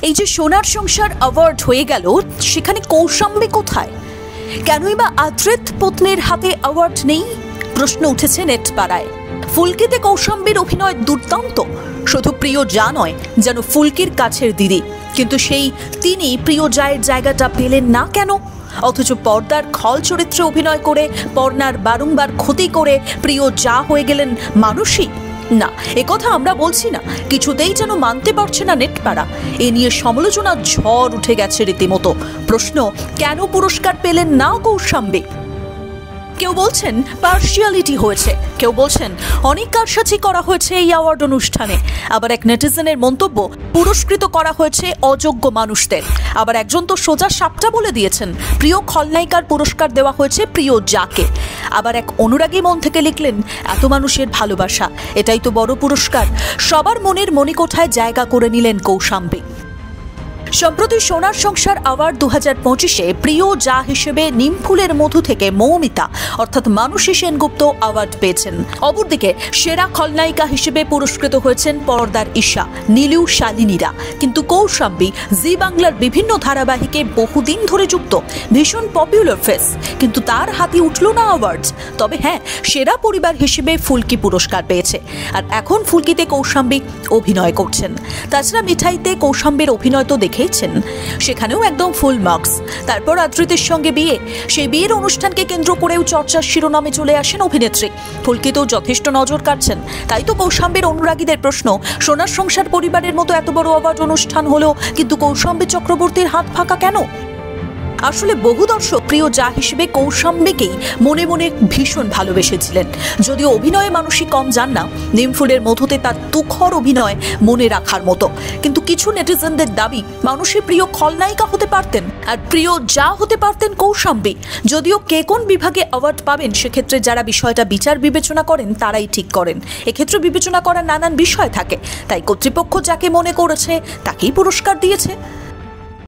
এই যে সোনার সংসার অ্যাওয়ার্ড হয়ে গেল, সেখানে কৌশাম্বী কোথায়? কেনই বা আদ্রিত পত্নীর হাতে অ্যাওয়ার্ড নেই? প্রশ্ন উঠেছে নেট পাড়ায়। ফুলকিতে কৌশাম্বীর অভিনয় দুর্দান্ত, শুধু প্রিয় জা নয়, যেন ফুলকির কাছের দিদি। কিন্তু তিনি প্রিয় জায়ের জায়গাটা পেলেন না কেন? অথচ পর্দার খল চরিত্রে অভিনয় করে পর্নার বারংবার ক্ষতি করে প্রিয় জা হয়ে গেলেন মানুষই না। একথা আমরা বলছি না, কিছুতেই যেন মানতে পারছে না নেটপাড়া। এ নিয়ে সমালোচনার ঝড় উঠে গেছে রীতিমতো। প্রশ্ন, কেন পুরস্কার পেলেন না কৌশাম্বী? কেউ বলছেন পার্সিয়ালিটি হয়েছে, কেউ বলছেন অনেক কারসাজি করা হয়েছে এই অ্যাওয়ার্ড অনুষ্ঠানে। আবার এক নেটিজেনের মন্তব্য, পুরস্কৃত করা হয়েছে অযোগ্য মানুষদের। আবার একজন তো সোজা সাপটা বলে দিয়েছেন, প্রিয় খলনায়িকার পুরস্কার দেওয়া হয়েছে প্রিয় জাকে। আবার এক অনুরাগী মন থেকে লিখলেন, এত মানুষের ভালোবাসা, এটাই তো বড় পুরস্কার। সবার মনের মণিকোঠায় জায়গা করে নিলেন কৌশাম্বী। সম্প্রতি সোনার সংসার অ্যাওয়ার্ড 2025-এ প্রিয় জা হিসেবে নিমফুলের মধু থেকে মৌমিতা অর্থাৎ মানসী সেনগুপ্ত অ্যাওয়ার্ড পেয়েছেন। অপরদিকে সেরা খলনায়িকা হিসেবে পুরস্কৃত হয়েছেন পর্দার ঈশা, নীলু, শালিনীরা। কিন্তু কৌশাম্বী জি বাংলার বিভিন্ন ধারাবাহিকে বহুদিন ধরে যুক্ত, ভীষণ পপুলার ফেস, কিন্তু তার হাতে উঠল না অ্যাওয়ার্ড। তবে হ্যাঁ, সেরা পরিবার হিসেবে ফুলকি পুরস্কার পেয়েছে। আর এখন ফুলকিতে কৌশাম্বী অভিনয় করছেন। তাছাড়া মিঠাইতে কৌশাম্বীর অভিনয় তো দেখেছেন, সেখানেও একদম ফুল মার্কস। তারপর আদ্রিতের সঙ্গে বিয়ে, সেই বিয়ের অনুষ্ঠানকে কেন্দ্র করেও চর্চার শিরোনামে চলে আসেন অভিনেত্রী। ফুলকিতেও যথেষ্ট নজর কাটছেন। তাই তো কৌশাম্বীর অনুরাগীদের প্রশ্ন, সোনার সংসার পরিবারের মতো এত বড় অ্যাওয়ার্ড অনুষ্ঠান হলো, কিন্তু কৌশাম্বী চক্রবর্তীর হাত ফাঁকা কেন? আসলে বহু দর্শক প্রিয় জা হিসেবে কৌশাম্বীকেই মনে মনে ভীষণ ভালোবেসেছিলেন। যদিও অভিনয়ে মানুষই কম যান না, নিমফুলের মধুতে তার তুখর অভিনয় মনে রাখার মতো। কিন্তু কিছু নেটিজেনদের দাবি, মানুষই প্রিয় খলনায়িকা হতে পারতেন আর প্রিয় জা হতে পারতেন কৌশাম্বী। যদিও কে কোন বিভাগে অ্যাওয়ার্ড পাবেন, সেক্ষেত্রে যারা বিষয়টা বিচার বিবেচনা করেন তারাই ঠিক করেন। এক্ষেত্রে বিবেচনা করার নানান বিষয় থাকে, তাই কর্তৃপক্ষ যাকে মনে করেছে তাকেই পুরস্কার দিয়েছে।